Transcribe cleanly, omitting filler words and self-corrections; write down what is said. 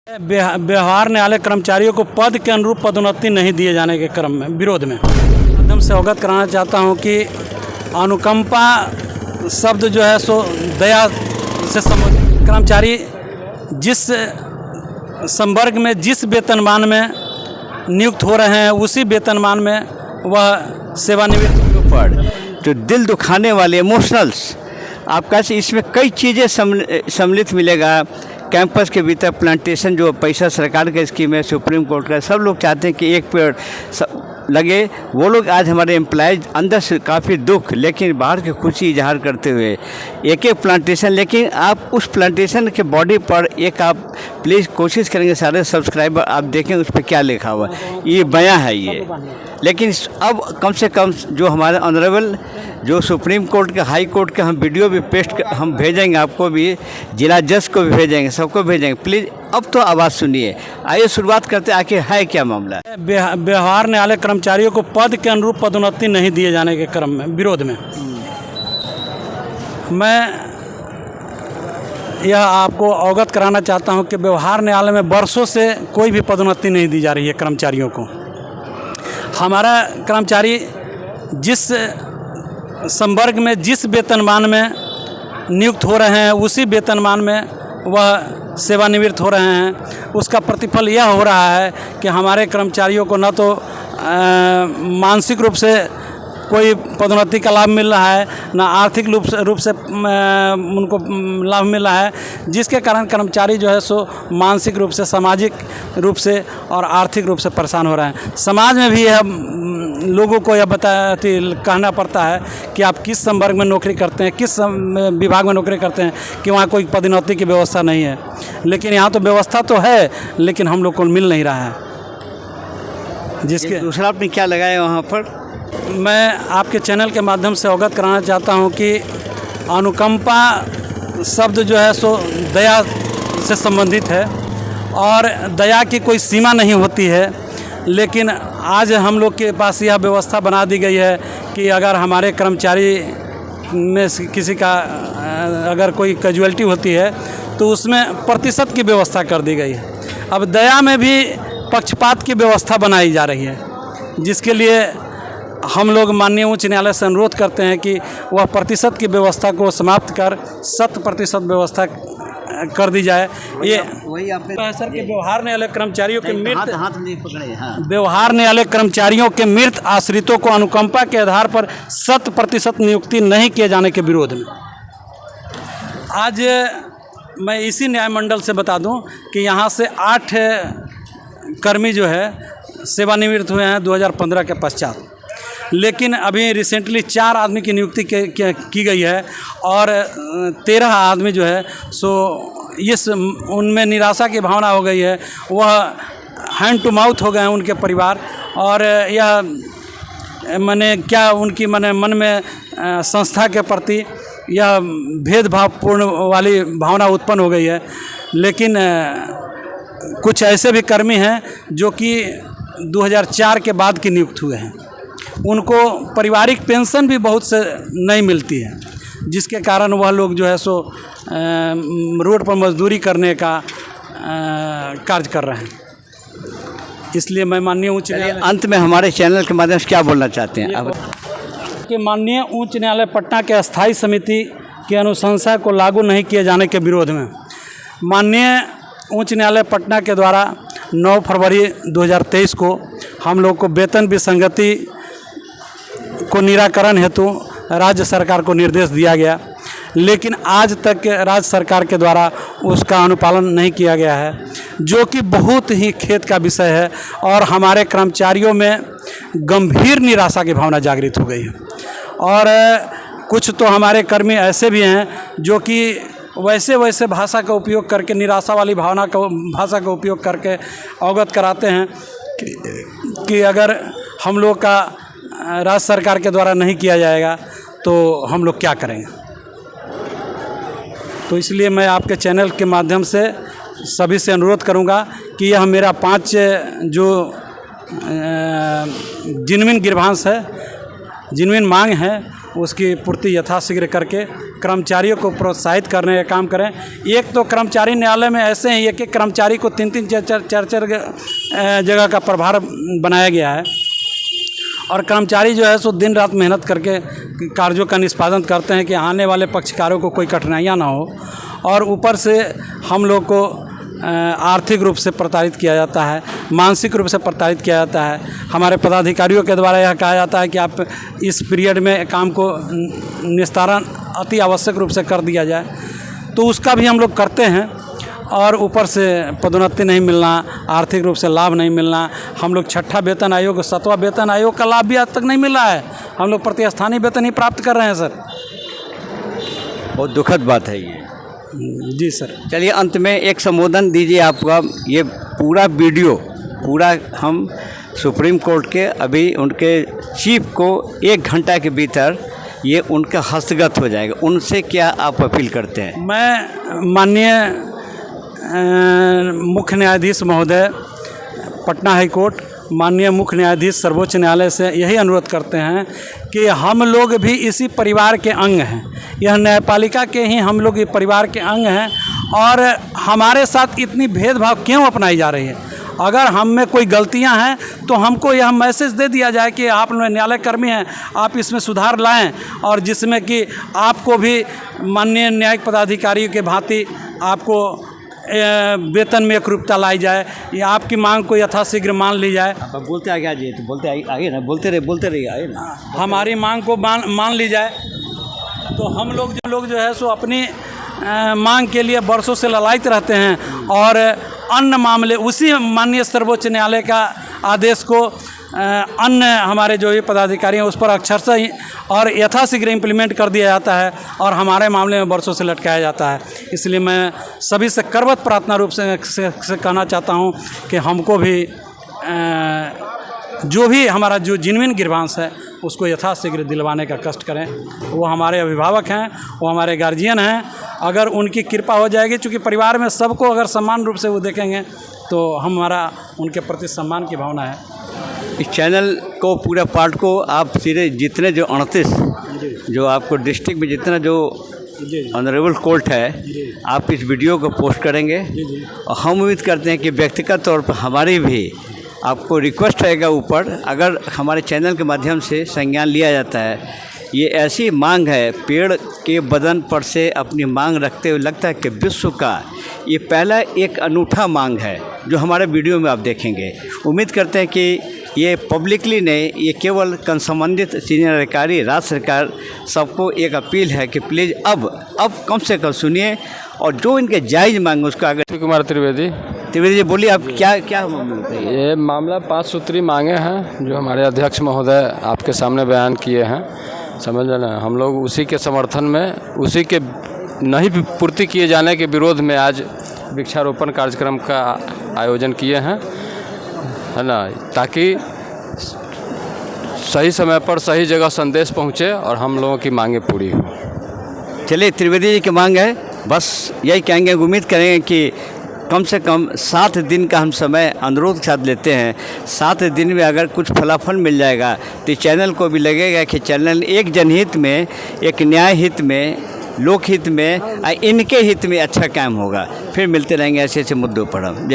व्यवहार न्यायालय कर्मचारियों को पद के अनुरूप पदोन्नति नहीं दिए जाने के क्रम में विरोध में माध्यम से अवगत कराना चाहता हूं कि अनुकंपा शब्द जो है सो दया से संबंधित कर्मचारी जिस संवर्ग में जिस वेतनमान में नियुक्त हो रहे हैं उसी वेतनमान में वह सेवानिवृत्त पर तो दिल दुखाने वाले इमोशनल्स आपका इसमें कई चीज़ें सम्मिलित मिलेगा। कैंपस के भीतर प्लांटेशन जो पैसा सरकार का स्कीम है, सुप्रीम कोर्ट का, सब लोग चाहते हैं कि एक पेड़ लगे। वो लोग आज हमारे एम्प्लॉयज़ अंदर से काफ़ी दुख लेकिन बाहर की खुशी इजहार करते हुए एक एक प्लांटेशन, लेकिन आप उस प्लांटेशन के बॉडी पर एक आप प्लीज़ कोशिश करेंगे सारे सब्सक्राइबर आप देखें उस पर क्या लिखा हुआ ये बयां है ये। लेकिन अब कम से कम जो हमारे ऑनरेबल जो सुप्रीम कोर्ट के हाई कोर्ट के हम वीडियो भी हम भेजेंगे, आपको भी जिला जज को भी भेजेंगे, सबको भेजेंगे। प्लीज़ अब तो आवाज़ सुनिए। आइए शुरुआत करते हैं, आखिर है क्या मामला। व्यवहार न्यायालय कर्मचारियों को पद के अनुरूप पदोन्नति नहीं दिए जाने के क्रम में विरोध में मैं यह आपको अवगत कराना चाहता हूं कि व्यवहार न्यायालय में वर्षों से कोई भी पदोन्नति नहीं दी जा रही है कर्मचारियों को। हमारा कर्मचारी जिस संवर्ग में जिस वेतनमान में नियुक्त हो रहे हैं उसी वेतनमान में वह सेवानिवृत्त हो रहे हैं। उसका प्रतिफल यह हो रहा है कि हमारे कर्मचारियों को न तो मानसिक रूप से कोई पदोन्नति का लाभ मिल रहा है, न आर्थिक रूप से उनको लाभ मिल रहा है, जिसके कारण कर्मचारी जो है सो मानसिक रूप से, सामाजिक रूप से और आर्थिक रूप से परेशान हो रहे हैं। समाज में भी यह लोगों को यह कहना पड़ता है कि आप किस संवर्ग में नौकरी करते हैं, किस विभाग में नौकरी करते हैं, कि वहाँ कोई पदोन्नति की व्यवस्था नहीं है। लेकिन यहाँ तो व्यवस्था तो है लेकिन हम लोग को मिल नहीं रहा है। जिसके दूसरा आपने क्या लगाया वहाँ पर, मैं आपके चैनल के माध्यम से अवगत कराना चाहता हूं कि अनुकंपा शब्द जो है सो दया से संबंधित है और दया की कोई सीमा नहीं होती है। लेकिन आज हम लोग के पास यह व्यवस्था बना दी गई है कि अगर हमारे कर्मचारी में किसी का अगर कोई कैजुअलिटी होती है तो उसमें प्रतिशत की व्यवस्था कर दी गई है। अब दया में भी पक्षपात की व्यवस्था बनाई जा रही है, जिसके लिए हम लोग माननीय उच्च न्यायालय से अनुरोध करते हैं कि वह प्रतिशत की व्यवस्था को समाप्त कर 100% व्यवस्था कर दी जाए। ये वही आपने सर के व्यवहार न्यायालय कर्मचारियों के मृत हाथ नहीं पकड़े। हाँ, व्यवहार न्यायालय कर्मचारियों के मृत आश्रितों को अनुकंपा के आधार पर 100% नियुक्ति नहीं किए जाने के विरोध में आज मैं इसी न्याय मंडल से बता दूं कि यहाँ से 8 कर्मी जो है सेवानिवृत्त हुए हैं 2015 के पश्चात। लेकिन अभी रिसेंटली 4 आदमी की नियुक्ति की गई है और 13 आदमी जो है सो इस उनमें निराशा की भावना हो गई है। वह हैंड टू माउथ हो गए हैं उनके परिवार, और यह मैंने क्या उनकी मन में संस्था के प्रति यह भेदभावपूर्ण वाली भावना उत्पन्न हो गई है। लेकिन कुछ ऐसे भी कर्मी हैं जो कि 2004 के बाद की नियुक्त हुए हैं, उनको पारिवारिक पेंशन भी बहुत से नहीं मिलती है, जिसके कारण वह लोग जो है सो रोड पर मजदूरी करने का कार्य कर रहे हैं। इसलिए मैं माननीय उच्च न्यायालय अंत में हमारे चैनल के माध्यम से क्या बोलना चाहते हैं आप? कि माननीय उच्च न्यायालय पटना के अस्थायी समिति की अनुशंसा को लागू नहीं किए जाने के विरोध में माननीय उच्च न्यायालय पटना के द्वारा 9 फरवरी 2023 को हम लोग को वेतन विसंगति को निराकरण हेतु राज्य सरकार को निर्देश दिया गया, लेकिन आज तक राज्य सरकार के द्वारा उसका अनुपालन नहीं किया गया है, जो कि बहुत ही खेद का विषय है। और हमारे कर्मचारियों में गंभीर निराशा की भावना जागृत हो गई है। और कुछ तो हमारे कर्मी ऐसे भी हैं जो कि वैसे भाषा का उपयोग करके, निराशा वाली भाषा का उपयोग करके अवगत कराते हैं कि अगर हम लोग का राज्य सरकार के द्वारा नहीं किया जाएगा तो हम लोग क्या करेंगे। तो इसलिए मैं आपके चैनल के माध्यम से सभी से अनुरोध करूंगा कि यह मेरा 5 जो जिनविन ग्रीवांस है, जिनविन मांग है, उसकी पूर्ति यथाशीघ्र करके कर्मचारियों को प्रोत्साहित करने का काम करें। एक तो कर्मचारी न्यायालय में ऐसे हैं, एक कर्मचारी को 3-3 4-4 जगह का प्रभार बनाया गया है और कर्मचारी जो है सो दिन रात मेहनत करके कार्यों का निष्पादन करते हैं कि आने वाले पक्षकारों को कोई कठिनाइयाँ ना हो। और ऊपर से हम लोग को आर्थिक रूप से प्रताड़ित किया जाता है, मानसिक रूप से प्रताड़ित किया जाता है। हमारे पदाधिकारियों के द्वारा यह कहा जाता है कि आप इस पीरियड में काम को निस्तारण अति आवश्यक रूप से कर दिया जाए, तो उसका भी हम लोग करते हैं। और ऊपर से पदोन्नति नहीं मिलना, आर्थिक रूप से लाभ नहीं मिलना। हम लोग 6ठा वेतन आयोग, 7वां वेतन आयोग का लाभ भी आज तक नहीं मिला है। हम लोग प्रतिस्थानीय वेतन ही प्राप्त कर रहे हैं सर। बहुत दुखद बात है ये। जी सर। चलिए अंत में एक संबोधन दीजिए आपका। ये पूरा वीडियो हम सुप्रीम कोर्ट के अभी उनके चीफ को 1 घंटा के भीतर ये उनका हस्तगत हो जाएगा, उनसे क्या आप अपील करते हैं? मैं माननीय मुख्य न्यायाधीश महोदय पटना हाई कोर्ट, माननीय मुख्य न्यायाधीश सर्वोच्च न्यायालय से यही अनुरोध करते हैं कि हम लोग भी इसी परिवार के अंग हैं। यह न्यायपालिका के ही हम लोग ये परिवार के अंग हैं और हमारे साथ इतनी भेदभाव क्यों अपनाई जा रही है? अगर हम में कोई गलतियां हैं तो हमको यह मैसेज दे दिया जाए कि आप न्यायालय कर्मी हैं, आप इसमें सुधार लाएं और जिसमें कि आपको भी माननीय न्यायिक पदाधिकारियों के भांति आपको वेतन में एकरूपता लाई जाए या आपकी मांग को यथाशीघ्र मान ली जाए। आप बोलते आगे आ जाइए, तो बोलते आगे ना, बोलते रहिए आगे ना। हमारी मांग को मान ली जाए तो हम लोग जो है सो अपनी मांग के लिए वर्षों से ललायित रहते हैं और अन्य मामले उसी माननीय सर्वोच्च न्यायालय का आदेश को अन्य हमारे जो ये पदाधिकारी हैं उस पर अक्षरशः ही और यथाशीघ्र इम्प्लीमेंट कर दिया जाता है और हमारे मामले में वर्षों से लटकाया जाता है। इसलिए मैं सभी से करवत प्रार्थना रूप से कहना चाहता हूँ कि हमको भी जो भी हमारा जो जेन्युइन ग्रीवांस है उसको यथाशीघ्र दिलवाने का कष्ट करें। वो हमारे अभिभावक हैं, वो हमारे गार्जियन हैं। अगर उनकी कृपा हो जाएगी, चूँकि परिवार में सबको अगर समान रूप से वो देखेंगे तो हमारा उनके प्रति सम्मान की भावना है। इस चैनल को पूरा पार्ट को आप सीधे जितने जो 38 जो आपको डिस्ट्रिक्ट में जितना जो ऑनरेबल कोर्ट है, आप इस वीडियो को पोस्ट करेंगे और हम उम्मीद करते हैं कि व्यक्तिगत तौर पर हमारी भी आपको रिक्वेस्ट रहेगा ऊपर, अगर हमारे चैनल के माध्यम से संज्ञान लिया जाता है। ये ऐसी मांग है, पेड़ के बदन पर से अपनी मांग रखते हुए लगता है कि विश्व का ये पहला एक अनूठा मांग है जो हमारे वीडियो में आप देखेंगे। उम्मीद करते हैं कि ये पब्लिकली नहीं, ये केवल संबंधित सीनियर अधिकारी, राज्य सरकार सबको एक अपील है कि प्लीज़ अब कम से कम सुनिए और जो इनके जायज़ मांग उसको आगे। कुमार त्रिवेदी जी बोलिए, आप क्या मामला है? ये मामला 5 सूत्री मांगे हैं जो हमारे अध्यक्ष महोदय आपके सामने बयान किए हैं, समझ लेना। हम लोग उसी के समर्थन में, उसी के नहीं पूर्ति किए जाने के विरोध में आज वृक्षारोपण कार्यक्रम का आयोजन किए हैं, है ना, ताकि सही समय पर सही जगह संदेश पहुँचे और हम लोगों की मांगें पूरी हो। चलिए, त्रिवेदी जी की मांग है, बस यही कहेंगे। उम्मीद करेंगे कि कम से कम 7 दिन का हम समय अनुरोध के साथ लेते हैं। 7 दिन में अगर कुछ फलाफल मिल जाएगा तो चैनल को भी लगेगा कि चैनल एक जनहित में, एक न्याय हित में, लोकहित में, इनके हित में अच्छा काम होगा। फिर मिलते रहेंगे ऐसे मुद्दों पर हम।